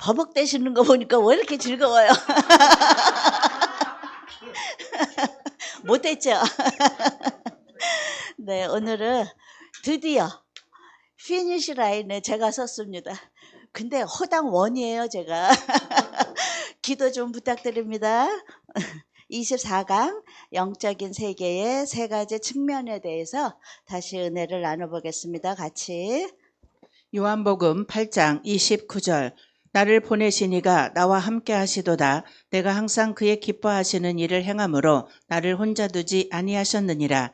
버벅대시는 거 보니까 왜 이렇게 즐거워요? 못했죠? 네, 오늘은 드디어 피니시 라인에 제가 섰습니다. 근데 허당 원이에요, 제가. 기도 좀 부탁드립니다. 24강 영적인 세계의 세 가지 측면에 대해서 다시 은혜를 나눠보겠습니다. 같이. 요한복음 8장 29절 나를 보내신 이가 나와 함께 하시도다. 내가 항상 그의 기뻐하시는 일을 행함으로 나를 혼자 두지 아니하셨느니라.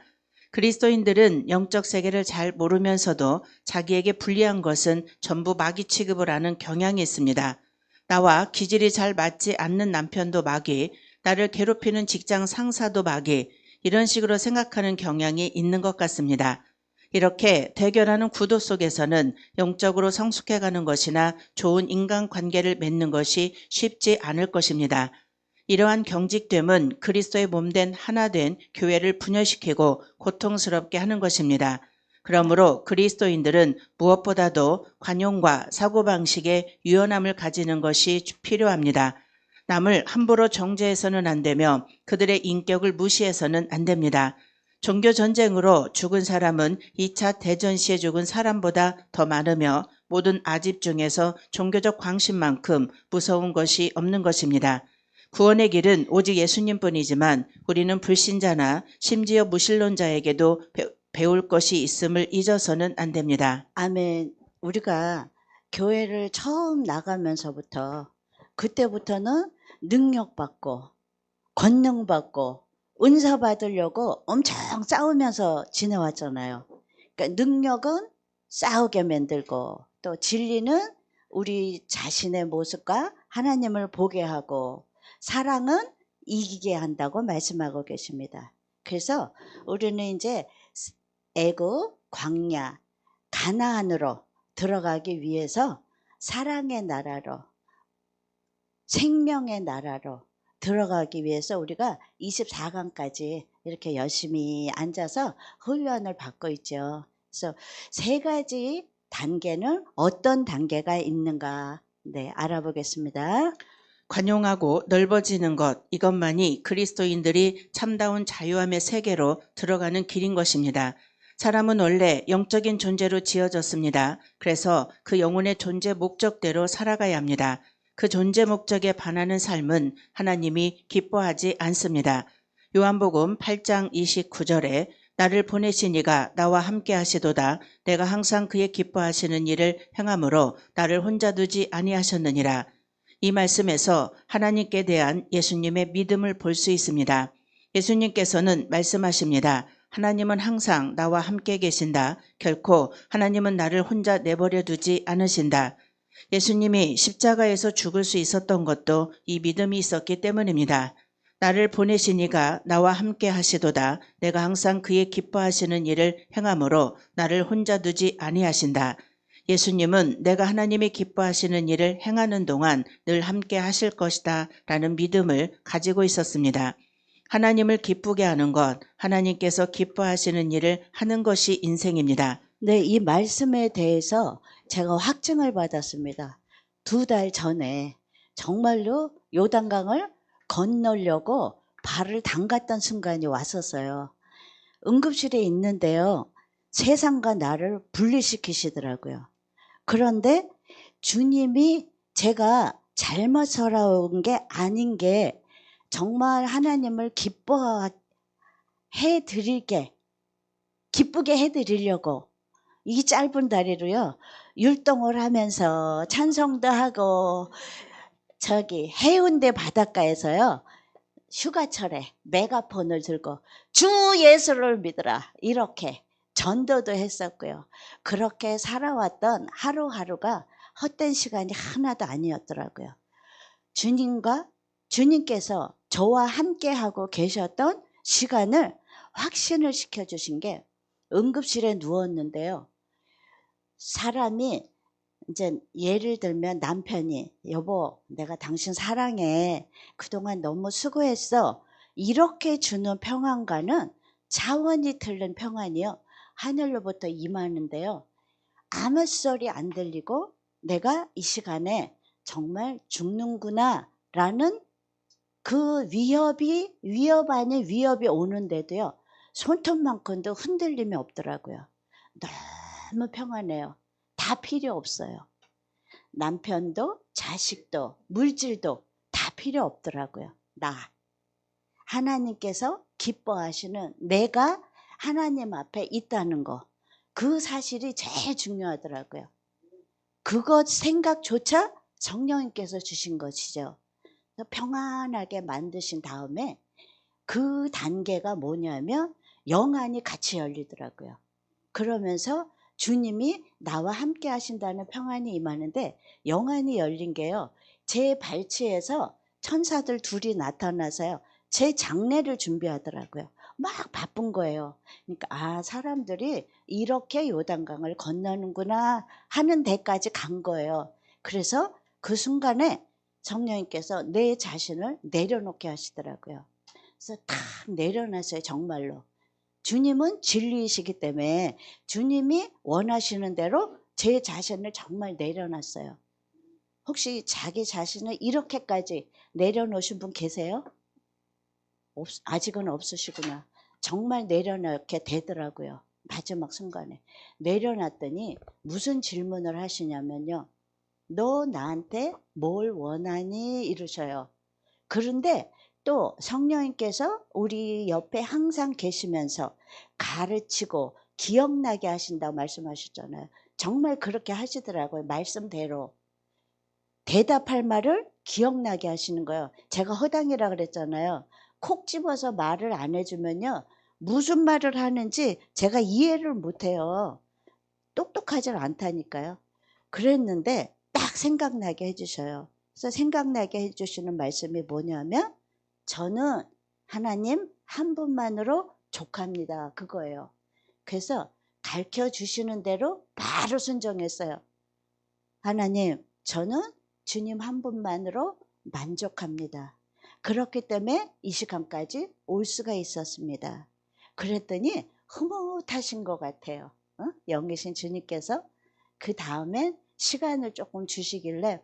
그리스도인들은 영적 세계를 잘 모르면서도 자기에게 불리한 것은 전부 마귀 취급을 하는 경향이 있습니다. 나와 기질이 잘 맞지 않는 남편도 마귀, 나를 괴롭히는 직장 상사도 마귀, 이런 식으로 생각하는 경향이 있는 것 같습니다. 이렇게 대결하는 구도 속에서는 영적으로 성숙해가는 것이나 좋은 인간관계를 맺는 것이 쉽지 않을 것입니다. 이러한 경직됨은 그리스도의 몸된 하나된 교회를 분열시키고 고통스럽게 하는 것입니다. 그러므로 그리스도인들은 무엇보다도 관용과 사고방식의 유연함을 가지는 것이 필요합니다. 남을 함부로 정죄해서는 안 되며 그들의 인격을 무시해서는 안 됩니다. 종교 전쟁으로 죽은 사람은 2차 대전 시에 죽은 사람보다 더 많으며 모든 아집 중에서 종교적 광신만큼 무서운 것이 없는 것입니다. 구원의 길은 오직 예수님뿐이지만 우리는 불신자나 심지어 무신론자에게도 배울 것이 있음을 잊어서는 안 됩니다. 아멘. 우리가 교회를 처음 나가면서부터 그때부터는 능력받고 권능받고 은사 받으려고 엄청 싸우면서 지내왔잖아요. 그러니까 능력은 싸우게 만들고 또 진리는 우리 자신의 모습과 하나님을 보게 하고 사랑은 이기게 한다고 말씀하고 계십니다. 그래서 우리는 이제 애굽, 광야, 가나안으로 들어가기 위해서 사랑의 나라로 생명의 나라로 들어가기 위해서 우리가 24강까지 이렇게 열심히 앉아서 훈련을 받고 있죠. 그래서 세 가지 단계는 어떤 단계가 있는가 알아보겠습니다. 관용하고 넓어지는 것, 이것만이 그리스도인들이 참다운 자유함의 세계로 들어가는 길인 것입니다. 사람은 원래 영적인 존재로 지어졌습니다. 그래서 그 영혼의 존재 목적대로 살아가야 합니다. 그 존재 목적에 반하는 삶은 하나님이 기뻐하지 않습니다. 요한복음 8장 29절에 나를 보내신 이가 나와 함께 하시도다. 내가 항상 그의 기뻐하시는 일을 행함으로 나를 혼자 두지 아니하셨느니라. 이 말씀에서 하나님께 대한 예수님의 믿음을 볼 수 있습니다. 예수님께서는 말씀하십니다. 하나님은 항상 나와 함께 계신다. 결코 하나님은 나를 혼자 내버려 두지 않으신다. 예수님이 십자가에서 죽을 수 있었던 것도 이 믿음이 있었기 때문입니다. 나를 보내신 이가 나와 함께 하시도다. 내가 항상 그의 기뻐하시는 일을 행함으로 나를 혼자 두지 아니하신다. 예수님은 내가 하나님이 기뻐하시는 일을 행하는 동안 늘 함께 하실 것이다 라는 믿음을 가지고 있었습니다. 하나님을 기쁘게 하는 것, 하나님께서 기뻐하시는 일을 하는 것이 인생입니다. 네, 이 말씀에 대해서 제가 확증을 받았습니다. 2달 전에 정말로 요단강을 건너려고 발을 담갔던 순간이 왔었어요. 응급실에 있는데요. 세상과 나를 분리시키시더라고요. 그런데 주님이 제가 잘못 살아온 게 아닌 게 정말 하나님을 기쁘게 해드리려고 이 짧은 다리로요. 율동을 하면서 찬송도 하고 해운대 바닷가에서요. 휴가철에 메가폰을 들고 주 예수를 믿으라 이렇게 전도도 했었고요. 그렇게 살아왔던 하루하루가 헛된 시간이 하나도 아니었더라고요. 주님께서 저와 함께하고 계셨던 시간을 확신을 시켜주신 게 응급실에 누웠는데요. 사람이 이제 예를 들면 남편이 여보 내가 당신 사랑해 그동안 너무 수고했어 이렇게 주는 평안과는 차원이 틀린 평안이요 하늘로부터 임하는데요 아무 소리 안 들리고 내가 이 시간에 정말 죽는구나라는 그 위협 아닌 위협이 오는데도요. 손톱만큼도 흔들림이 없더라고요. 너무 평안해요. 다 필요 없어요. 남편도 자식도 물질도 다 필요 없더라고요. 나. 하나님께서 기뻐하시는 내가 하나님 앞에 있다는 거. 그 사실이 제일 중요하더라고요. 그것 생각조차 성령님께서 주신 것이죠. 평안하게 만드신 다음에 그 단계가 뭐냐면 영안이 같이 열리더라고요. 그러면서 주님이 나와 함께 하신다는 평안이 임하는데 영안이 열린 게요. 제 발치에서 천사들 둘이 나타나서요. 제 장례를 준비하더라고요. 막 바쁜 거예요. 그러니까 사람들이 이렇게 요단강을 건너는구나 하는 데까지 간 거예요. 그래서 그 순간에 성령님께서 내 자신을 내려놓게 하시더라고요. 그래서 탁 내려놨어요. 정말로. 주님은 진리이시기 때문에 주님이 원하시는 대로 제 자신을 정말 내려놨어요. 혹시 자기 자신을 이렇게까지 내려놓으신 분 계세요? 아직은 없으시구나. 정말 내려놓게 되더라고요. 마지막 순간에. 내려놨더니 무슨 질문을 하시냐면요. 너 나한테 뭘 원하니? 이러셔요. 그런데 또 성령님께서 우리 옆에 항상 계시면서 가르치고 기억나게 하신다고 말씀하셨잖아요. 정말 그렇게 하시더라고요. 말씀대로. 대답할 말을 기억나게 하시는 거예요. 제가 허당이라 그랬잖아요. 콕 집어서 말을 안 해주면요. 무슨 말을 하는지 제가 이해를 못해요. 똑똑하지 않다니까요. 그랬는데 딱 생각나게 해주셔요. 그래서 생각나게 해주시는 말씀이 뭐냐면 저는 하나님 한 분만으로 족합니다. 그거예요. 그래서 가르쳐 주시는 대로 바로 순종했어요. 하나님, 저는 주님 한 분만으로 만족합니다. 그렇기 때문에 이 시간까지 올 수가 있었습니다. 그랬더니 흐뭇하신 것 같아요. 영이신 주님께서. 그 다음엔 시간을 조금 주시길래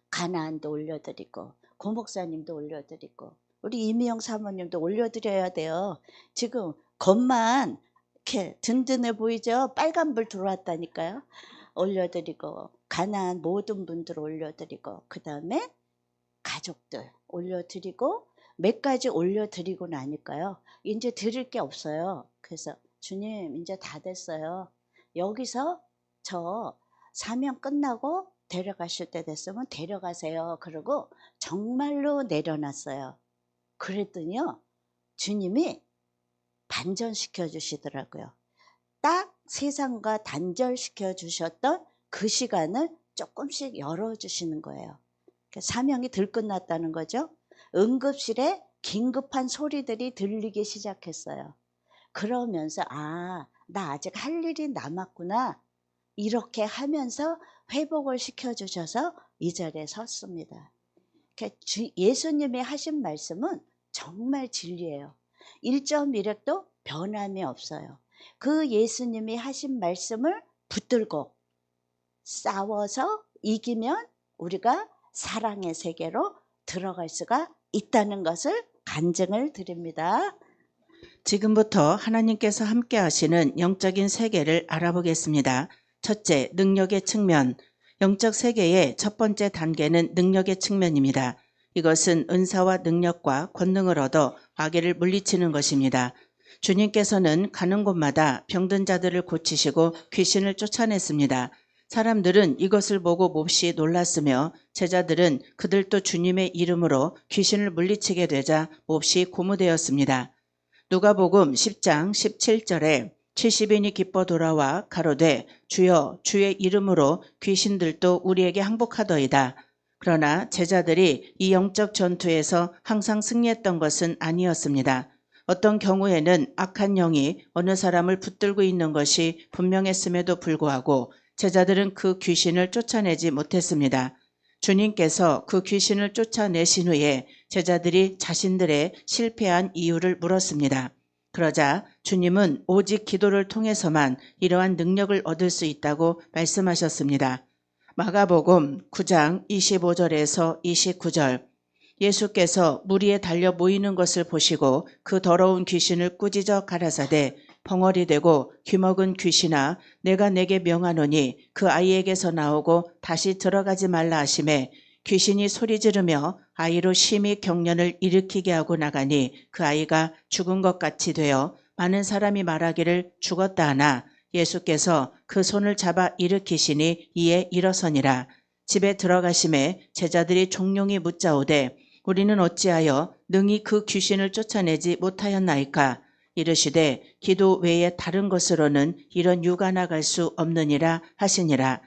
가나안도 올려드리고 고목사님도 올려드리고 우리 이미영 사모님도 올려드려야 돼요. 지금 겉만 이렇게 든든해 보이죠? 빨간불 들어왔다니까요. 올려드리고 가나안 모든 분들 올려드리고 그 다음에 가족들 올려드리고 몇 가지 올려드리고 나니까요. 이제 드릴 게 없어요. 그래서 주님 이제 다 됐어요. 여기서 저 사명 끝나고 데려가실 때 됐으면 데려가세요. 그러고 정말로 내려놨어요. 그랬더니요. 주님이 반전시켜 주시더라고요. 딱 세상과 단절시켜 주셨던 그 시간을 조금씩 열어주시는 거예요. 사명이 들끝났다는 거죠. 응급실에 긴급한 소리들이 들리기 시작했어요. 그러면서 나 아직 할 일이 남았구나. 이렇게 하면서 회복을 시켜주셔서 이 자리에 섰습니다. 예수님이 하신 말씀은 정말 진리예요. 1.1획도 변함이 없어요. 그 예수님이 하신 말씀을 붙들고 싸워서 이기면 우리가 사랑의 세계로 들어갈 수가 있다는 것을 간증을 드립니다. 지금부터 하나님께서 함께 하시는 영적인 세계를 알아보겠습니다. 첫째, 능력의 측면. 영적 세계의 첫 번째 단계는 능력의 측면입니다. 이것은 은사와 능력과 권능을 얻어 마귀를 물리치는 것입니다. 주님께서는 가는 곳마다 병든 자들을 고치시고 귀신을 쫓아냈습니다. 사람들은 이것을 보고 몹시 놀랐으며 제자들은 그들도 주님의 이름으로 귀신을 물리치게 되자 몹시 고무되었습니다. 누가복음 10장 17절에 70인이 기뻐 돌아와 가로되 주여 주의 이름으로 귀신들도 우리에게 항복하더이다. 그러나 제자들이 이 영적 전투에서 항상 승리했던 것은 아니었습니다. 어떤 경우에는 악한 영이 어느 사람을 붙들고 있는 것이 분명했음에도 불구하고 제자들은 그 귀신을 쫓아내지 못했습니다. 주님께서 그 귀신을 쫓아내신 후에 제자들이 자신들의 실패한 이유를 물었습니다. 그러자 주님은 오직 기도를 통해서만 이러한 능력을 얻을 수 있다고 말씀하셨습니다. 마가복음 9장 25절에서 29절. 예수께서 무리에 달려 모이는 것을 보시고 그 더러운 귀신을 꾸짖어 가라사대 벙어리 되고 귀먹은 귀신아 내가 내게 명하노니 그 아이에게서 나오고 다시 들어가지 말라 하시매 귀신이 소리 지르며 아이로 심히 경련을 일으키게 하고 나가니 그 아이가 죽은 것 같이 되어 많은 사람이 말하기를 죽었다 하나 예수께서 그 손을 잡아 일으키시니 이에 일어서니라. 집에 들어가심에 제자들이 종용이 묻자오되 우리는 어찌하여 능히 그 귀신을 쫓아내지 못하였나이까? 이르시되 기도 외에 다른 것으로는 이런 유가 나갈 수 없느니라 하시니라.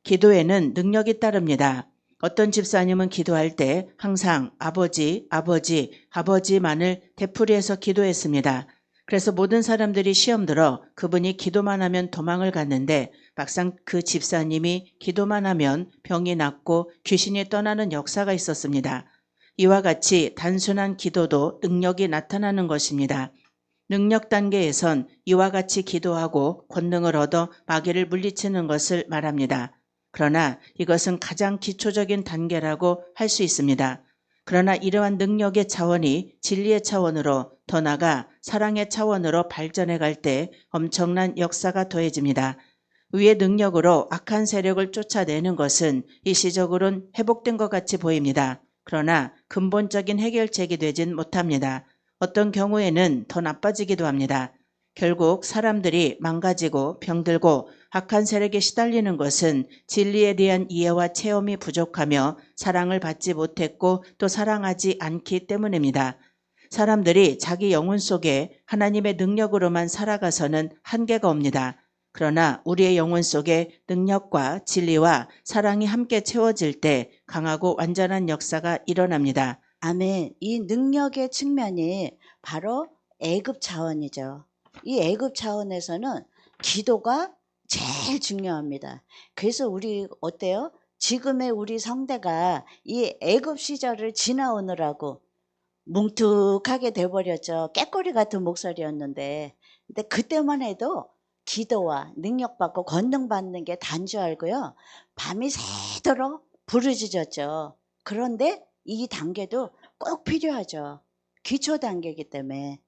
기도에는 능력이 따릅니다. 어떤 집사님은 기도할 때 항상 아버지, 아버지, 아버지만을 되풀이해서 기도했습니다. 그래서 모든 사람들이 시험 들어 그분이 기도만 하면 도망을 갔는데 막상 그 집사님이 기도만 하면 병이 낫고 귀신이 떠나는 역사가 있었습니다. 이와 같이 단순한 기도도 능력이 나타나는 것입니다. 능력 단계에선 이와 같이 기도하고 권능을 얻어 마귀를 물리치는 것을 말합니다. 그러나 이것은 가장 기초적인 단계라고 할 수 있습니다. 그러나 이러한 능력의 차원이 진리의 차원으로 더 나아가 사랑의 차원으로 발전해 갈 때 엄청난 역사가 더해집니다. 위의 능력으로 악한 세력을 쫓아내는 것은 일시적으로는 회복된 것 같이 보입니다. 그러나 근본적인 해결책이 되진 못합니다. 어떤 경우에는 더 나빠지기도 합니다. 결국 사람들이 망가지고 병들고 악한 세력에 시달리는 것은 진리에 대한 이해와 체험이 부족하며 사랑을 받지 못했고 또 사랑하지 않기 때문입니다. 사람들이 자기 영혼 속에 하나님의 능력으로만 살아가서는 한계가 옵니다. 그러나 우리의 영혼 속에 능력과 진리와 사랑이 함께 채워질 때 강하고 완전한 역사가 일어납니다. 아멘. 이 능력의 측면이 바로 애굽 차원이죠. 이 애굽 차원에서는 기도가 제일 중요합니다. 그래서 우리 어때요? 지금의 우리 성대가 이 애굽 시절을 지나오느라고 뭉툭하게 돼버렸죠. 깨꼬리 같은 목소리였는데, 근데 그때만 해도 기도와 능력받고 권능받는 게 단줄 알고요. 밤이 새도록 부르짖었죠. 그런데 이 단계도 꼭 필요하죠. 기초 단계이기 때문에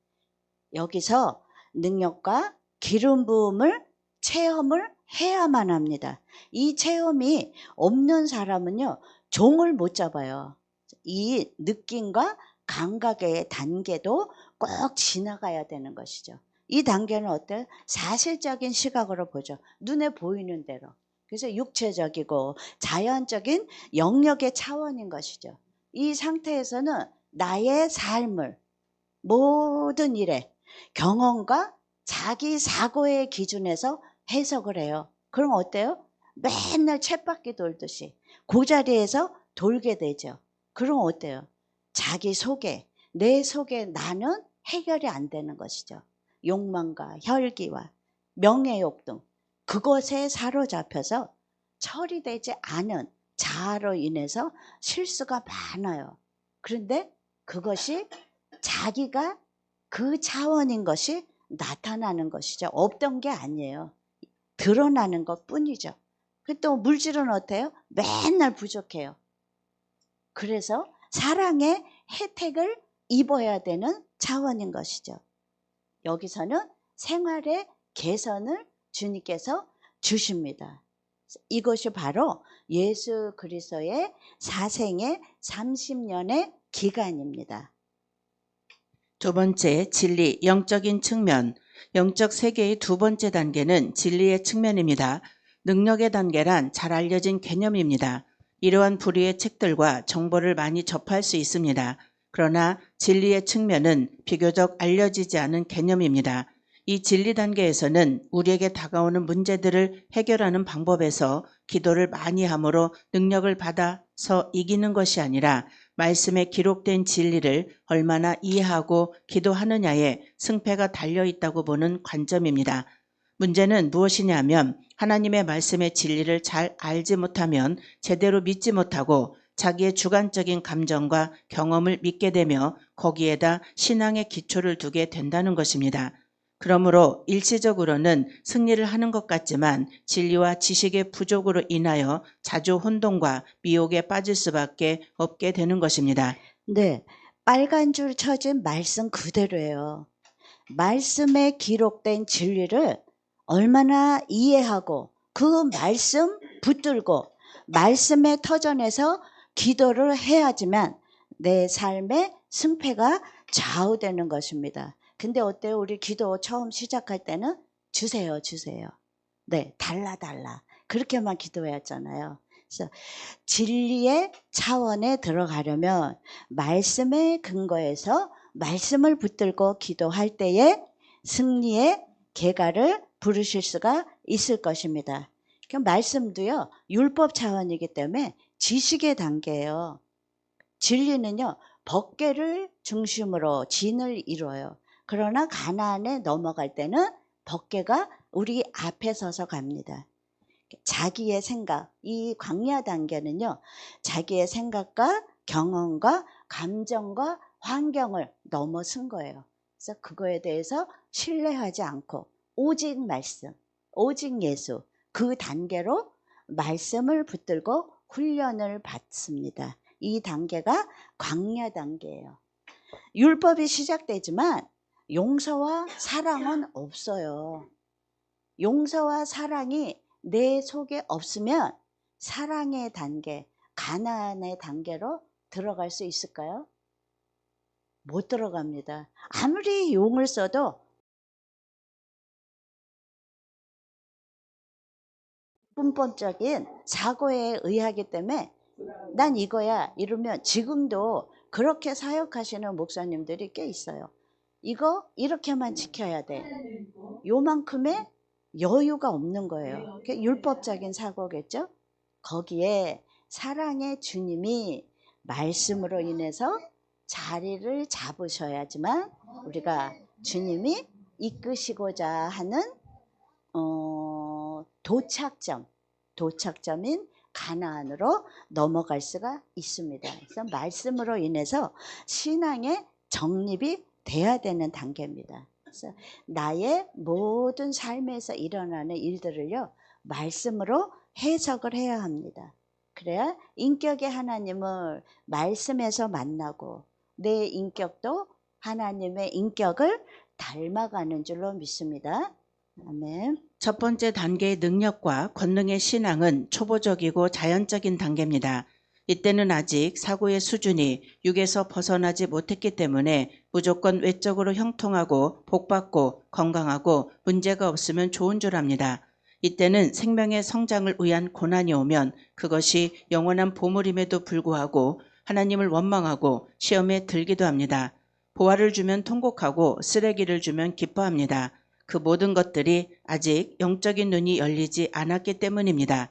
여기서 능력과 기름 부음을 체험을 해야만 합니다. 이 체험이 없는 사람은요, 종을 못 잡아요. 이 느낌과 감각의 단계도 꼭 지나가야 되는 것이죠. 이 단계는 어때요? 사실적인 시각으로 보죠. 눈에 보이는 대로. 그래서 육체적이고 자연적인 영역의 차원인 것이죠. 이 상태에서는 나의 삶을 모든 일에 경험과 자기 사고의 기준에서 해석을 해요. 그럼 어때요? 맨날 쳇바퀴 돌듯이 그 자리에서 돌게 되죠. 그럼 어때요? 자기 속에, 내 속에 나는 해결이 안 되는 것이죠. 욕망과 혈기와 명예욕 등 그것에 사로잡혀서 처리되지 않은 자아로 인해서 실수가 많아요. 그런데 그것이 자기가 그 차원인 것이 나타나는 것이죠. 없던 게 아니에요. 드러나는 것 뿐이죠. 또 물질은 어때요? 맨날 부족해요. 그래서 사랑의 혜택을 입어야 되는 차원인 것이죠. 여기서는 생활의 개선을 주님께서 주십니다. 이것이 바로 예수 그리스도의 사생의 30년의 기간입니다. 두 번째, 진리, 영적인 측면. 영적 세계의 두 번째 단계는 진리의 측면입니다. 능력의 단계란 잘 알려진 개념입니다. 이러한 부류의 책들과 정보를 많이 접할 수 있습니다. 그러나 진리의 측면은 비교적 알려지지 않은 개념입니다. 이 진리 단계에서는 우리에게 다가오는 문제들을 해결하는 방법에서 기도를 많이 함으로 능력을 받아서 이기는 것이 아니라 말씀에 기록된 진리를 얼마나 이해하고 기도하느냐에 승패가 달려있다고 보는 관점입니다. 문제는 무엇이냐면 하나님의 말씀의 진리를 잘 알지 못하면 제대로 믿지 못하고 자기의 주관적인 감정과 경험을 믿게 되며 거기에다 신앙의 기초를 두게 된다는 것입니다. 그러므로 일시적으로는 승리를 하는 것 같지만 진리와 지식의 부족으로 인하여 자주 혼돈과 미혹에 빠질 수밖에 없게 되는 것입니다. 네, 빨간 줄 쳐진 말씀 그대로예요. 말씀에 기록된 진리를 얼마나 이해하고 그 말씀 붙들고 말씀에 터전에서 기도를 해야지만 내 삶의 승패가 좌우되는 것입니다. 근데 어때요? 우리 기도 처음 시작할 때는 주세요, 주세요. 네, 달라. 그렇게만 기도했잖아요. 그래서 진리의 차원에 들어가려면 말씀의 근거에서 말씀을 붙들고 기도할 때에 승리의 계가를 부르실 수가 있을 것입니다. 그 말씀도요, 율법 차원이기 때문에 지식의 단계예요. 진리는요, 법궤를 중심으로 진을 이뤄요. 그러나 가나안에 넘어갈 때는 법궤가 우리 앞에 서서 갑니다. 자기의 생각, 이 광야 단계는요, 자기의 생각과 경험과 감정과 환경을 넘어선 거예요. 그래서 그거에 대해서 신뢰하지 않고 오직 말씀, 오직 예수, 그 단계로 말씀을 붙들고 훈련을 받습니다. 이 단계가 광야 단계예요. 율법이 시작되지만 용서와 사랑은 없어요. 용서와 사랑이 내 속에 없으면 사랑의 단계, 가나안의 단계로 들어갈 수 있을까요? 못 들어갑니다. 아무리 용을 써도 근본적인 사고에 의하기 때문에 난 이거야 이러면 지금도 그렇게 사역하시는 목사님들이 꽤 있어요. 이거 이렇게만 지켜야 돼. 요만큼의 여유가 없는 거예요. 그게 율법적인 사고겠죠? 거기에 사랑의 주님이 말씀으로 인해서 자리를 잡으셔야지만 우리가 주님이 이끄시고자 하는 도착점인 가나안으로 넘어갈 수가 있습니다. 그래서 말씀으로 인해서 신앙의 정립이 돼야 되는 단계입니다. 그래서 나의 모든 삶에서 일어나는 일들을요, 말씀으로 해석을 해야 합니다. 그래야 인격의 하나님을 말씀에서 만나고 내 인격도 하나님의 인격을 닮아가는 줄로 믿습니다. 아멘. 첫 번째 단계의 능력과 권능의 신앙은 초보적이고 자연적인 단계입니다. 이때는 아직 사고의 수준이 육에서 벗어나지 못했기 때문에 무조건 외적으로 형통하고 복받고 건강하고 문제가 없으면 좋은 줄 압니다. 이때는 생명의 성장을 위한 고난이 오면 그것이 영원한 보물임에도 불구하고 하나님을 원망하고 시험에 들기도 합니다. 보화를 주면 통곡하고 쓰레기를 주면 기뻐합니다. 그 모든 것들이 아직 영적인 눈이 열리지 않았기 때문입니다.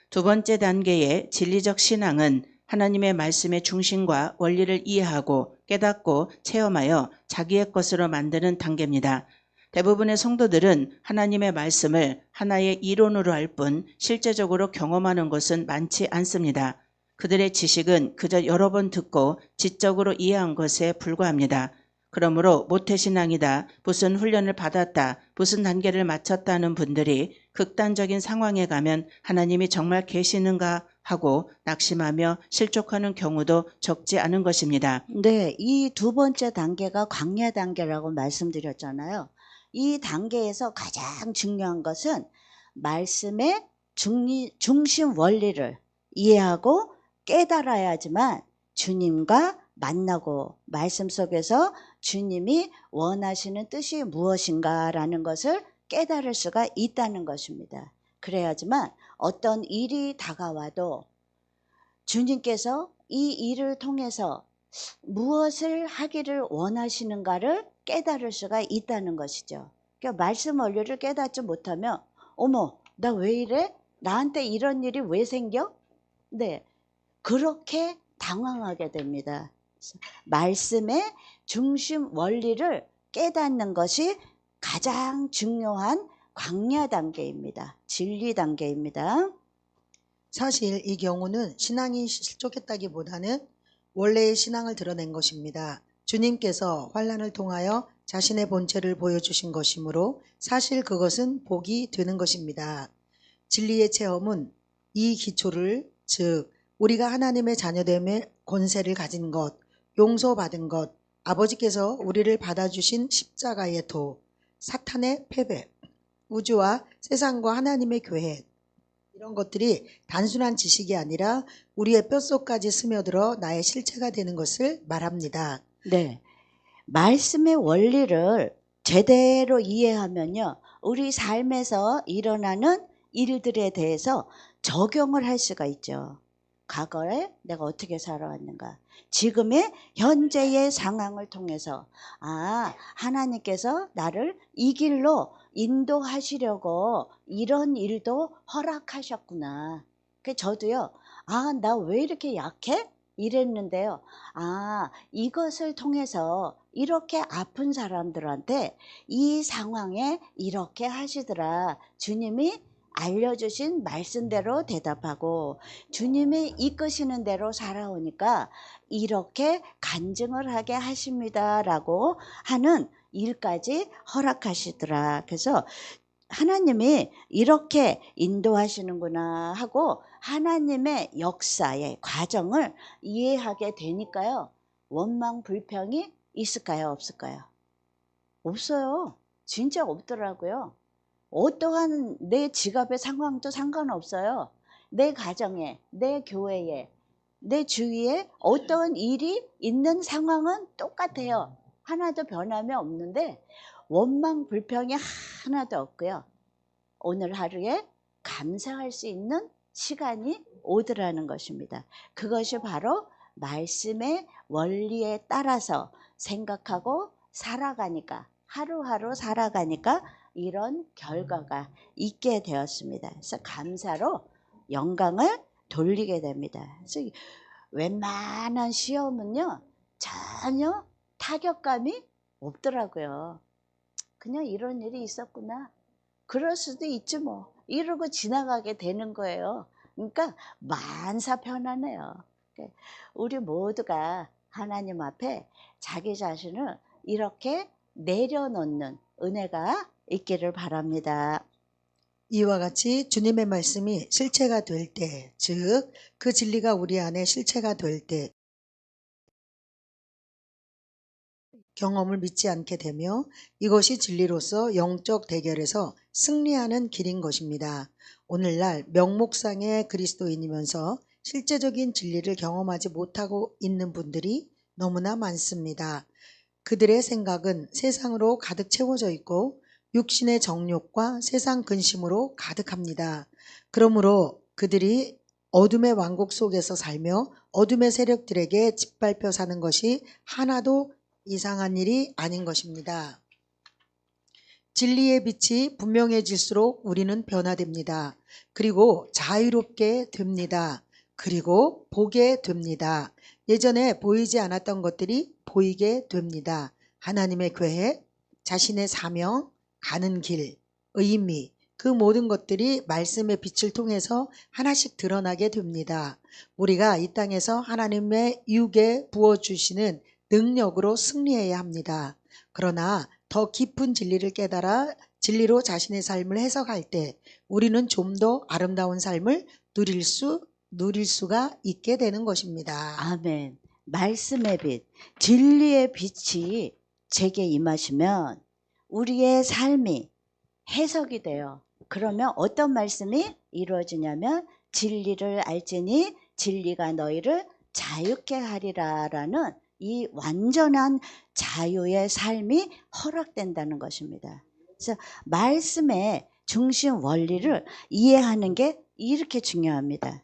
두 번째 단계의 진리적 신앙은 하나님의 말씀의 중심과 원리를 이해하고 깨닫고 체험하여 자기의 것으로 만드는 단계입니다. 대부분의 성도들은 하나님의 말씀을 하나의 이론으로 알 뿐 실제적으로 경험하는 것은 많지 않습니다. 그들의 지식은 그저 여러 번 듣고 지적으로 이해한 것에 불과합니다. 그러므로 모태신앙이다, 무슨 훈련을 받았다, 무슨 단계를 마쳤다는 분들이 극단적인 상황에 가면 하나님이 정말 계시는가 하고 낙심하며 실족하는 경우도 적지 않은 것입니다. 네, 이 두 번째 단계가 광야 단계라고 말씀드렸잖아요. 이 단계에서 가장 중요한 것은 말씀의 중심 원리를 이해하고 깨달아야지만 주님과 만나고 말씀 속에서 주님이 원하시는 뜻이 무엇인가라는 것을 깨달을 수가 있다는 것입니다. 그래야지만 어떤 일이 다가와도 주님께서 이 일을 통해서 무엇을 하기를 원하시는가를 깨달을 수가 있다는 것이죠. 그러니까 말씀 원리를 깨닫지 못하면 어머, 나 왜 이래? 나한테 이런 일이 왜 생겨? 네, 그렇게 당황하게 됩니다. 말씀의 중심 원리를 깨닫는 것이 가장 중요한 광야 단계입니다. 진리 단계입니다. 사실 이 경우는 신앙이 실족했다기보다는 원래의 신앙을 드러낸 것입니다. 주님께서 환난을 통하여 자신의 본체를 보여주신 것이므로 사실 그것은 복이 되는 것입니다. 진리의 체험은 이 기초를, 즉 우리가 하나님의 자녀됨의 권세를 가진 것, 용서받은 것, 아버지께서 우리를 받아주신 십자가의 도, 사탄의 패배, 우주와 세상과 하나님의 계획, 이런 것들이 단순한 지식이 아니라 우리의 뼛속까지 스며들어 나의 실체가 되는 것을 말합니다. 네. 말씀의 원리를 제대로 이해하면요, 우리 삶에서 일어나는 일들에 대해서 적용을 할 수가 있죠. 과거에 내가 어떻게 살아왔는가, 지금의 현재의 상황을 통해서 하나님께서 나를 이 길로 인도하시려고 이런 일도 허락하셨구나. 저도요, 나 왜 이렇게 약해? 이랬는데요. 이것을 통해서 이렇게 아픈 사람들한테 이 상황에 이렇게 하시더라. 주님이 알려주신 말씀대로 대답하고 주님이 이끄시는 대로 살아오니까 이렇게 간증을 하게 하십니다라고 하는 일까지 허락하시더라. 그래서 하나님이 이렇게 인도하시는구나 하고 하나님의 역사의 과정을 이해하게 되니까요, 원망 불평이 있을까요, 없을까요? 없어요. 진짜 없더라고요. 어떠한 내 지갑의 상황도 상관없어요. 내 가정에, 내 교회에, 내 주위에 어떤 일이 있는 상황은 똑같아요. 하나도 변함이 없는데 원망 불평이 하나도 없고요. 오늘 하루에 감사할 수 있는 시간이 오더라는 것입니다. 그것이 바로 말씀의 원리에 따라서 생각하고 살아가니까, 하루하루 살아가니까 이런 결과가 있게 되었습니다. 그래서 감사로 영광을 돌리게 됩니다. 그래서 웬만한 시험은요, 전혀 타격감이 없더라고요. 그냥 이런 일이 있었구나, 그럴 수도 있지 뭐, 이러고 지나가게 되는 거예요. 그러니까 만사 편하네요. 우리 모두가 하나님 앞에 자기 자신을 이렇게 내려놓는 은혜가 있기를 바랍니다. 이와 같이 주님의 말씀이 실체가 될 때, 즉 그 진리가 우리 안에 실체가 될 때 경험을 믿지 않게 되며 이것이 진리로서 영적 대결에서 승리하는 길인 것입니다. 오늘날 명목상의 그리스도인이면서 실제적인 진리를 경험하지 못하고 있는 분들이 너무나 많습니다. 그들의 생각은 세상으로 가득 채워져 있고 육신의 정욕과 세상 근심으로 가득합니다. 그러므로 그들이 어둠의 왕국 속에서 살며 어둠의 세력들에게 짓밟혀 사는 것이 하나도 이상한 일이 아닌 것입니다. 진리의 빛이 분명해질수록 우리는 변화됩니다. 그리고 자유롭게 됩니다. 그리고 보게 됩니다. 예전에 보이지 않았던 것들이 보이게 됩니다. 하나님의 계획, 자신의 사명, 가는 길, 의미, 그 모든 것들이 말씀의 빛을 통해서 하나씩 드러나게 됩니다. 우리가 이 땅에서 하나님의 육에 부어주시는 능력으로 승리해야 합니다. 그러나 더 깊은 진리를 깨달아 진리로 자신의 삶을 해석할 때 우리는 좀 더 아름다운 삶을 누릴 수가 있게 되는 것입니다. 아멘. 말씀의 빛, 진리의 빛이 제게 임하시면 우리의 삶이 해석이 돼요. 그러면 어떤 말씀이 이루어지냐면 진리를 알지니 진리가 너희를 자유케 하리라라는 이 완전한 자유의 삶이 허락된다는 것입니다. 그래서 말씀의 중심 원리를 이해하는 게 이렇게 중요합니다.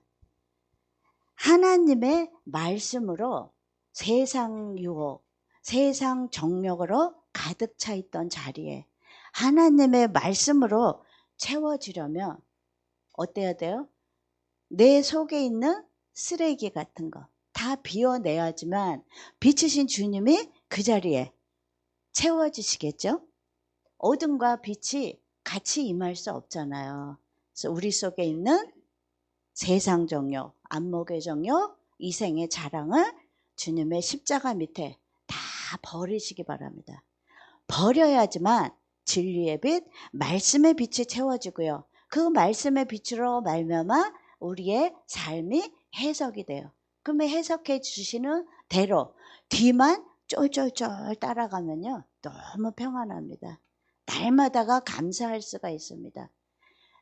하나님의 말씀으로 세상 유혹, 세상 정욕으로 가득 차 있던 자리에 하나님의 말씀으로 채워지려면 어때야 돼요? 내 속에 있는 쓰레기 같은 거 다 비워내야지만 빛이신 주님이 그 자리에 채워지시겠죠? 어둠과 빛이 같이 임할 수 없잖아요. 그래서 우리 속에 있는 세상 정욕, 안목의 정욕, 이생의 자랑을 주님의 십자가 밑에 다 버리시기 바랍니다. 버려야지만 진리의 빛, 말씀의 빛이 채워지고요. 그 말씀의 빛으로 말미암아 우리의 삶이 해석이 돼요. 그러면 해석해 주시는 대로 뒤만 쫄쫄쫄 따라가면요. 너무 평안합니다. 날마다가 감사할 수가 있습니다.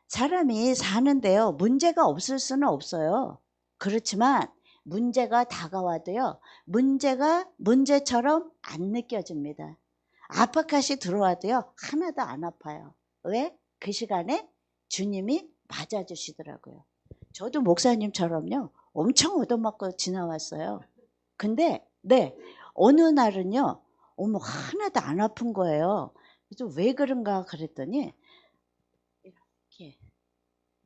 사람이 사는데요. 문제가 없을 수는 없어요. 그렇지만 문제가 다가와도요. 문제가 문제처럼 안 느껴집니다. 아파카시 들어와도요. 하나도 안 아파요. 왜? 그 시간에 주님이 맞아주시더라고요. 저도 목사님처럼요. 엄청 얻어맞고 지나왔어요. 근데 어느 날은요. 어머 하나도 안 아픈 거예요. 그래서 왜 그런가 그랬더니 이렇게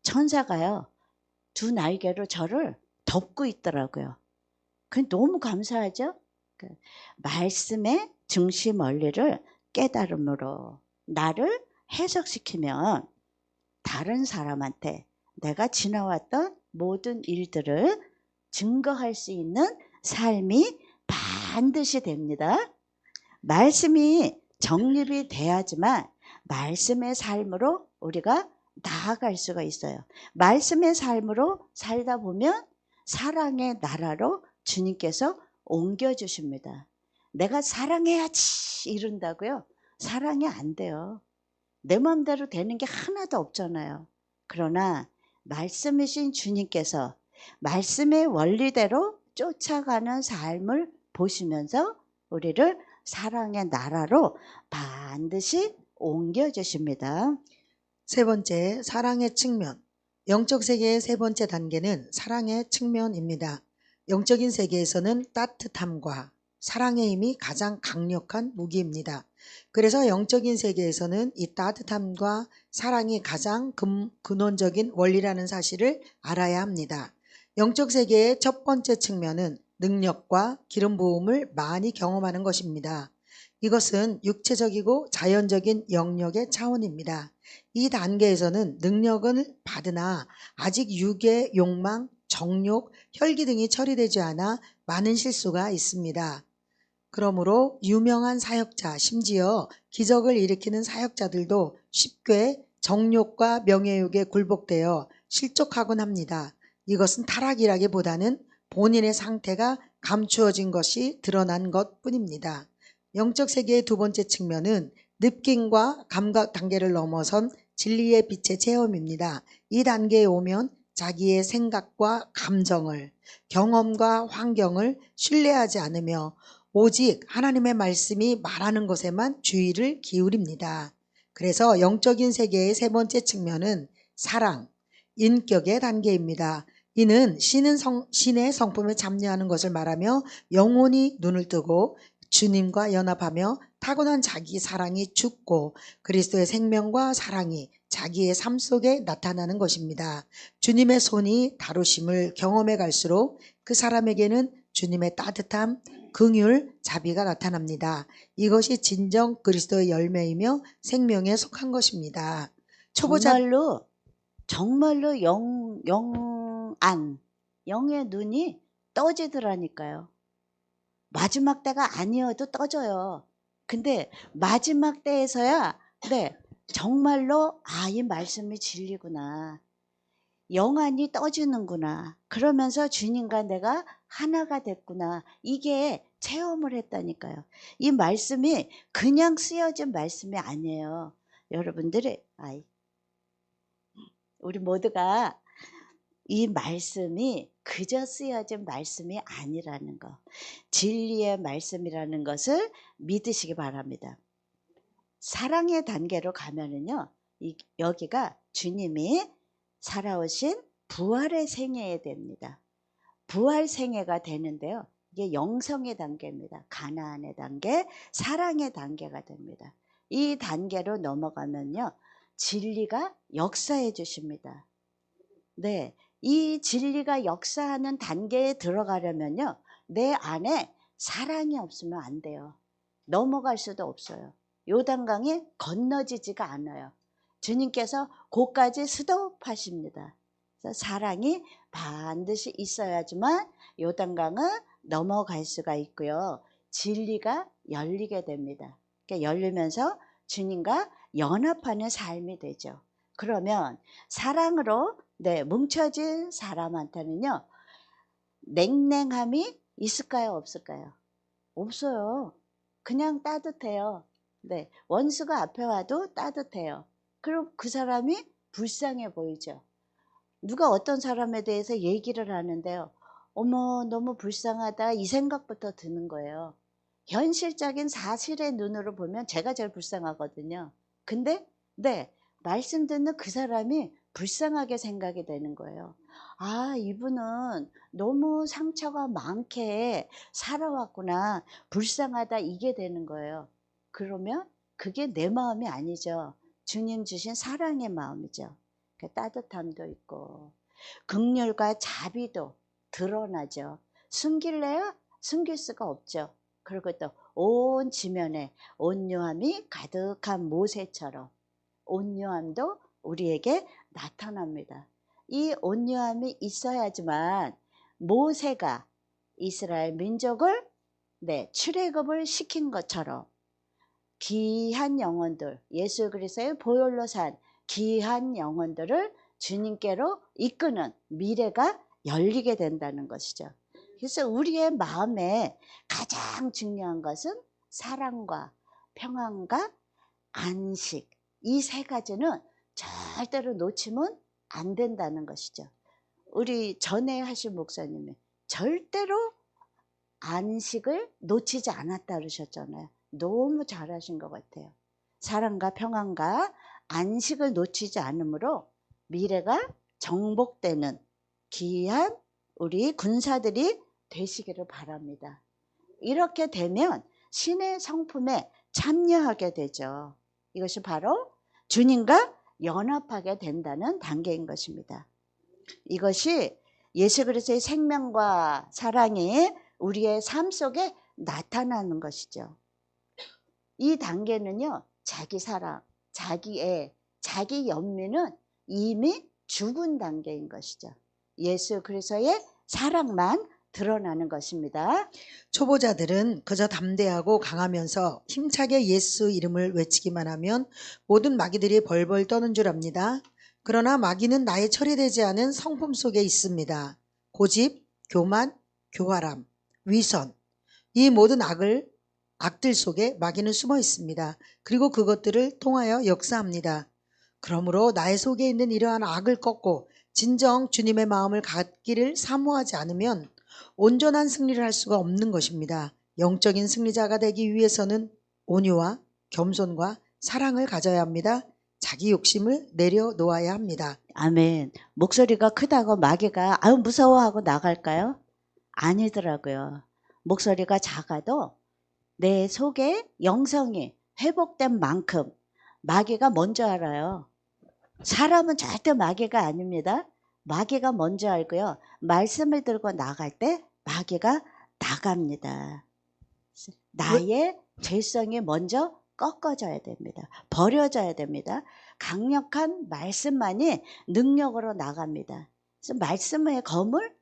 천사가요. 두 날개로 저를 덮고 있더라고요. 그 너무 감사하죠? 그 말씀의 중심 원리를 깨달음으로 나를 해석시키면 다른 사람한테 내가 지나왔던 모든 일들을 증거할 수 있는 삶이 반드시 됩니다. 말씀이 정립이 돼야지만 말씀의 삶으로 우리가 나아갈 수가 있어요. 말씀의 삶으로 살다 보면 사랑의 나라로 주님께서 옮겨주십니다. 내가 사랑해야지 이른다고요? 사랑이 안 돼요. 내 마음대로 되는 게 하나도 없잖아요. 그러나 말씀이신 주님께서 말씀의 원리대로 쫓아가는 삶을 보시면서 우리를 사랑의 나라로 반드시 옮겨주십니다. 세 번째, 사랑의 측면. 영적 세계의 세 번째 단계는 사랑의 측면입니다. 영적인 세계에서는 따뜻함과 사랑의 힘이 가장 강력한 무기입니다. 그래서 영적인 세계에서는 이 따뜻함과 사랑이 가장 근원적인 원리라는 사실을 알아야 합니다. 영적 세계의 첫 번째 측면은 능력과 기름 부음을 많이 경험하는 것입니다. 이것은 육체적이고 자연적인 영역의 차원입니다. 이 단계에서는 능력을 받으나 아직 육의 욕망, 정욕, 혈기 등이 처리되지 않아 많은 실수가 있습니다. 그러므로 유명한 사역자, 심지어 기적을 일으키는 사역자들도 쉽게 정욕과 명예욕에 굴복되어 실족하곤 합니다. 이것은 타락이라기보다는 본인의 상태가 감추어진 것이 드러난 것뿐입니다. 영적 세계의 두 번째 측면은 느낌과 감각 단계를 넘어선 진리의 빛의 체험입니다. 이 단계에 오면 자기의 생각과 감정을, 경험과 환경을 신뢰하지 않으며 오직 하나님의 말씀이 말하는 것에만 주의를 기울입니다. 그래서 영적인 세계의 세 번째 측면은 사랑, 인격의 단계입니다. 이는 신의 성품에 참여하는 것을 말하며 영원히 눈을 뜨고 주님과 연합하며 타고난 자기 사랑이 죽고 그리스도의 생명과 사랑이 자기의 삶 속에 나타나는 것입니다. 주님의 손이 다루심을 경험해 갈수록 그 사람에게는 주님의 따뜻함, 긍휼, 자비가 나타납니다. 이것이 진정 그리스도의 열매이며 생명에 속한 것입니다. 정말로 영의 눈이 떠지더라니까요. 마지막 때가 아니어도 떠져요. 근데 마지막 때에서야 정말로 이 말씀이 진리구나. 영안이 떠지는구나. 그러면서 주님과 내가 하나가 됐구나. 이게 체험을 했다니까요. 이 말씀이 그냥 쓰여진 말씀이 아니에요. 여러분들이 우리 모두가 이 말씀이 그저 쓰여진 말씀이 아니라는 거. 진리의 말씀이라는 것을 믿으시기 바랍니다. 사랑의 단계로 가면은요. 여기가 주님이 살아오신 부활의 생애에 됩니다. 부활 생애가 되는데요. 이게 영성의 단계입니다. 가나안의 단계, 사랑의 단계가 됩니다. 이 단계로 넘어가면요. 진리가 역사해 주십니다. 이 진리가 역사하는 단계에 들어가려면요. 내 안에 사랑이 없으면 안 돼요. 넘어갈 수도 없어요. 요단강이 건너지지가 않아요. 주님께서 곧까지 스톱하십니다. 그래서 사랑이 반드시 있어야지만 요단강은 넘어갈 수가 있고요. 진리가 열리게 됩니다. 그러니까 열리면서 주님과 연합하는 삶이 되죠. 그러면 사랑으로 뭉쳐진 사람한테는요, 냉랭함이 있을까요, 없을까요? 없어요. 그냥 따뜻해요. 원수가 앞에 와도 따뜻해요. 그럼 그 사람이 불쌍해 보이죠. 누가 어떤 사람에 대해서 얘기를 하는데요, 어머 너무 불쌍하다 이 생각부터 드는 거예요. 현실적인 사실의 눈으로 보면 제가 제일 불쌍하거든요. 근데 말씀 듣는 그 사람이 불쌍하게 생각이 되는 거예요. 아, 이분은 너무 상처가 많게 살아왔구나, 불쌍하다, 이게 되는 거예요. 그러면 그게 내 마음이 아니죠. 주님 주신 사랑의 마음이죠. 따뜻함도 있고 긍휼과 자비도 드러나죠. 숨길래야 숨길 수가 없죠. 그리고 또 온 지면에 온유함이 가득한 모세처럼 온유함도 우리에게 나타납니다. 이 온유함이 있어야지만 모세가 이스라엘 민족을 출애굽을 시킨 것처럼 귀한 영혼들, 예수 그리스도의 보혈로 산 귀한 영혼들을 주님께로 이끄는 미래가 열리게 된다는 것이죠. 그래서 우리의 마음에 가장 중요한 것은 사랑과 평안과 안식, 이 세 가지는 절대로 놓치면 안 된다는 것이죠. 우리 전에 하신 목사님이 절대로 안식을 놓치지 않았다 그러셨잖아요. 너무 잘하신 것 같아요. 사랑과 평안과 안식을 놓치지 않으므로 미래가 정복되는 귀한 우리 군사들이 되시기를 바랍니다. 이렇게 되면 신의 성품에 참여하게 되죠. 이것이 바로 주님과 연합하게 된다는 단계인 것입니다. 이것이 예수 그리스도의 생명과 사랑이 우리의 삶 속에 나타나는 것이죠. 이 단계는요, 자기 사랑, 자기 애, 자기 연민은 이미 죽은 단계인 것이죠. 예수 그리스도의 사랑만 드러나는 것입니다. 초보자들은 그저 담대하고 강하면서 힘차게 예수 이름을 외치기만 하면 모든 마귀들이 벌벌 떠는 줄 압니다. 그러나 마귀는 나의 처리되지 않은 성품 속에 있습니다. 고집, 교만, 교활함, 위선, 이 모든 악들 속에 마귀는 숨어 있습니다. 그리고 그것들을 통하여 역사합니다. 그러므로 나의 속에 있는 이러한 악을 꺾고 진정 주님의 마음을 갖기를 사모하지 않으면 온전한 승리를 할 수가 없는 것입니다. 영적인 승리자가 되기 위해서는 온유와 겸손과 사랑을 가져야 합니다. 자기 욕심을 내려놓아야 합니다. 아멘. 목소리가 크다고 마귀가 아유 무서워하고 나갈까요? 아니더라고요. 목소리가 작아도 내 속에 영성이 회복된 만큼 마귀가 먼저 알아요. 사람은 절대 마귀가 아닙니다. 마귀가 먼저 알고요. 말씀을 들고 나갈 때 마귀가 나갑니다. 나의 죄성이 먼저 꺾어져야 됩니다. 버려져야 됩니다. 강력한 말씀만이 능력으로 나갑니다. 그래서 말씀의 검을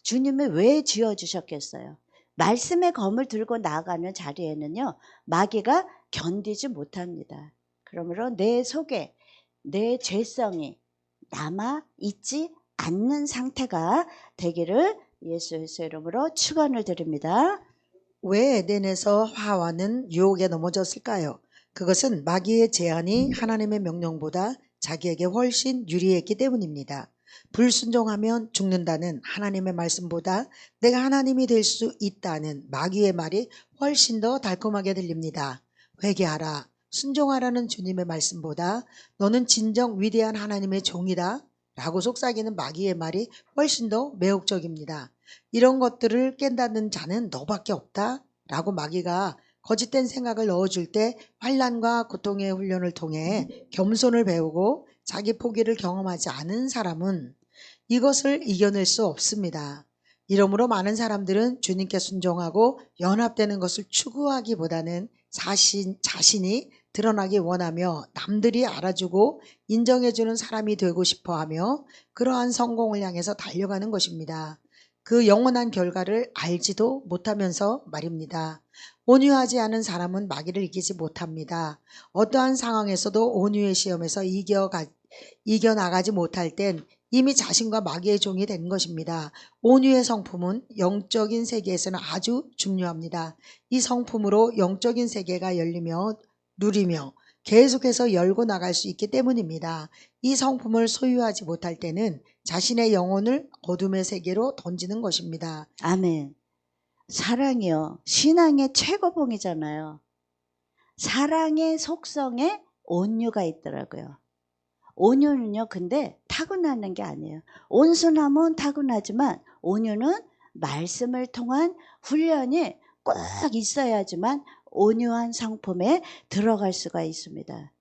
주님이 왜 쥐어주셨겠어요? 말씀의 검을 들고 나가는 자리에는요, 마귀가 견디지 못합니다. 그러므로 내 속에 내 죄성이 남아 있지 않는 상태가 되기를 예수의 이름으로 축원을 드립니다. 왜 에덴에서 하와는 유혹에 넘어졌을까요? 그것은 마귀의 제안이 하나님의 명령보다 자기에게 훨씬 유리했기 때문입니다. 불순종하면 죽는다는 하나님의 말씀보다 내가 하나님이 될 수 있다는 마귀의 말이 훨씬 더 달콤하게 들립니다. 회개하라, 순종하라는 주님의 말씀보다 너는 진정 위대한 하나님의 종이다 라고 속삭이는 마귀의 말이 훨씬 더 매혹적입니다. 이런 것들을 깨닫는 자는 너밖에 없다 라고 마귀가 거짓된 생각을 넣어줄 때 환난과 고통의 훈련을 통해 겸손을 배우고 자기 포기를 경험하지 않은 사람은 이것을 이겨낼 수 없습니다. 이러므로 많은 사람들은 주님께 순종하고 연합되는 것을 추구하기보다는 자신이 드러나기 원하며 남들이 알아주고 인정해주는 사람이 되고 싶어하며 그러한 성공을 향해서 달려가는 것입니다. 그 영원한 결과를 알지도 못하면서 말입니다. 온유하지 않은 사람은 마귀를 이기지 못합니다. 어떠한 상황에서도 온유의 시험에서 이겨나가지 못할 땐 이미 자신과 마귀의 종이 된 것입니다. 온유의 성품은 영적인 세계에서는 아주 중요합니다. 이 성품으로 영적인 세계가 열리며 누리며 계속해서 열고 나갈 수 있기 때문입니다. 이 성품을 소유하지 못할 때는 자신의 영혼을 어둠의 세계로 던지는 것입니다. 아멘. 사랑이요. 신앙의 최고봉이잖아요. 사랑의 속성에 온유가 있더라고요. 온유는요, 근데 타고나는 게 아니에요. 온순함은 타고나지만 온유는 말씀을 통한 훈련이 꼭 있어야지만 온유한 성품에 들어갈 수가 있습니다.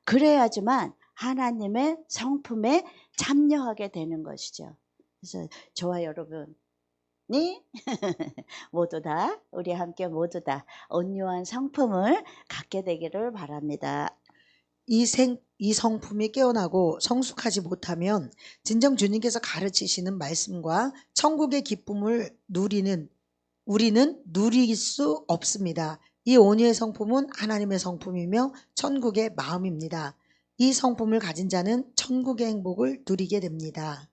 그래야지만 하나님의 성품에 참여하게 되는 것이죠. 그래서 저와 여러분이 모두 다, 우리 함께 모두 다 온유한 성품을 갖게 되기를 바랍니다. 이 성품이 깨어나고 성숙하지 못하면 진정 주님께서 가르치시는 말씀과 천국의 기쁨을 우리는 누릴 수 없습니다. 이 온유의 성품은 하나님의 성품이며 천국의 마음입니다. 이 성품을 가진 자는 천국의 행복을 누리게 됩니다.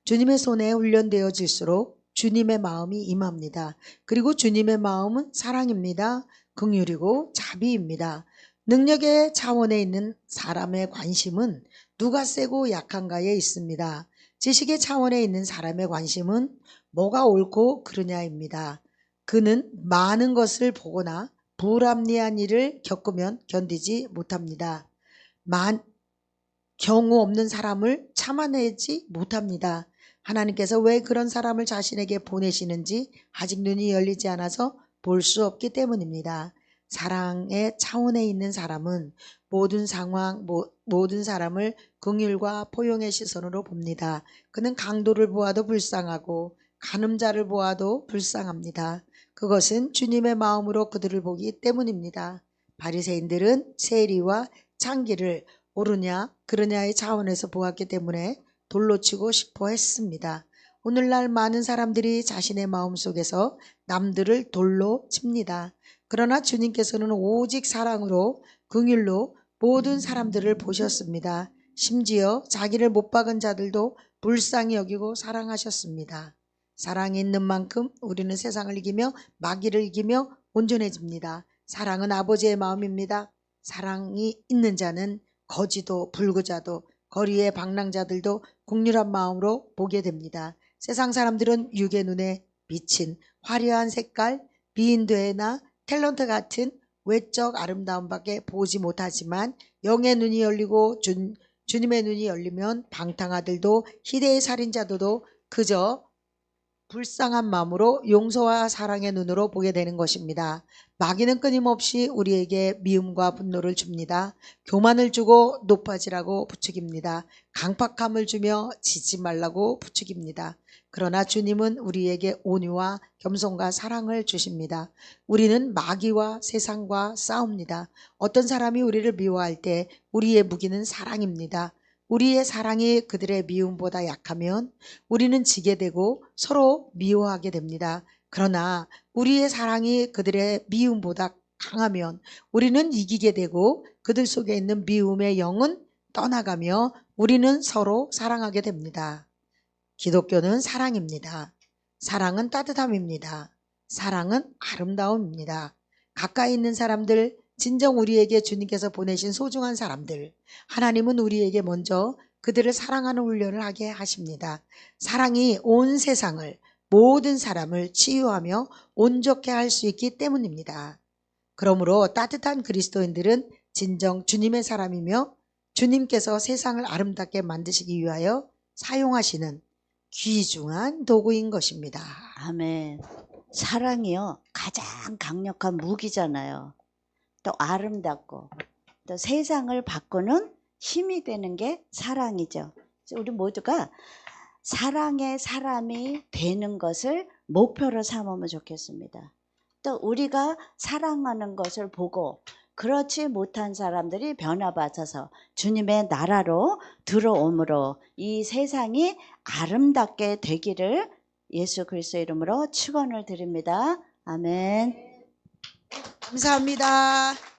주님의 손에 훈련되어질수록 주님의 마음이 임합니다. 그리고 주님의 마음은 사랑입니다. 긍휼이고 자비입니다. 능력의 차원에 있는 사람의 관심은 누가 세고 약한가에 있습니다. 지식의 차원에 있는 사람의 관심은 뭐가 옳고 그르냐입니다. 그는 많은 것을 보거나 불합리한 일을 겪으면 견디지 못합니다. 경우 없는 사람을 참아내지 못합니다. 하나님께서 왜 그런 사람을 자신에게 보내시는지 아직 눈이 열리지 않아서 볼 수 없기 때문입니다. 사랑의 차원에 있는 사람은 모든 상황, 모든 사람을 긍휼과 포용의 시선으로 봅니다. 그는 강도를 보아도 불쌍하고 간음자를 보아도 불쌍합니다. 그것은 주님의 마음으로 그들을 보기 때문입니다. 바리새인들은 세리와 창기를 옳으냐 그르냐의 차원에서 보았기 때문에 돌로 치고 싶어 했습니다. 오늘날 많은 사람들이 자신의 마음속에서 남들을 돌로 칩니다. 그러나 주님께서는 오직 사랑으로 긍휼로 모든 사람들을 보셨습니다. 심지어 자기를 못 박은 자들도 불쌍히 여기고 사랑하셨습니다. 사랑이 있는 만큼 우리는 세상을 이기며 마귀를 이기며 온전해집니다. 사랑은 아버지의 마음입니다. 사랑이 있는 자는 거지도 불구자도 거리의 방랑자들도 국률한 마음으로 보게 됩니다. 세상 사람들은 육의 눈에 비친 화려한 색깔, 비인되나 탤런트 같은 외적 아름다움밖에 보지 못하지만 영의 눈이 열리고 주님의 눈이 열리면 방탕아들도 희대의 살인자들도 그저 불쌍한 마음으로 용서와 사랑의 눈으로 보게 되는 것입니다. 마귀는 끊임없이 우리에게 미움과 분노를 줍니다. 교만을 주고 높아지라고 부추깁니다. 강팍함을 주며 지지 말라고 부추깁니다. 그러나 주님은 우리에게 온유와 겸손과 사랑을 주십니다. 우리는 마귀와 세상과 싸웁니다. 어떤 사람이 우리를 미워할 때 우리의 무기는 사랑입니다. 우리의 사랑이 그들의 미움보다 약하면 우리는 지게 되고 서로 미워하게 됩니다. 그러나 우리의 사랑이 그들의 미움보다 강하면 우리는 이기게 되고 그들 속에 있는 미움의 영은 떠나가며 우리는 서로 사랑하게 됩니다. 기독교는 사랑입니다. 사랑은 따뜻함입니다. 사랑은 아름다움입니다. 가까이 있는 사람들, 진정 우리에게 주님께서 보내신 소중한 사람들, 하나님은 우리에게 먼저 그들을 사랑하는 훈련을 하게 하십니다. 사랑이 온 세상을, 모든 사람을 치유하며 온전케 할 수 있기 때문입니다. 그러므로 따뜻한 그리스도인들은 진정 주님의 사람이며 주님께서 세상을 아름답게 만드시기 위하여 사용하시는 귀중한 도구인 것입니다. 아멘. 사랑이요, 가장 강력한 무기잖아요. 또 아름답고 또 세상을 바꾸는 힘이 되는 게 사랑이죠. 우리 모두가 사랑의 사람이 되는 것을 목표로 삼으면 좋겠습니다. 또 우리가 사랑하는 것을 보고 그렇지 못한 사람들이 변화받아서 주님의 나라로 들어오므로 이 세상이 아름답게 되기를 예수 그리스도 이름으로 축원을 드립니다. 아멘. 감사합니다.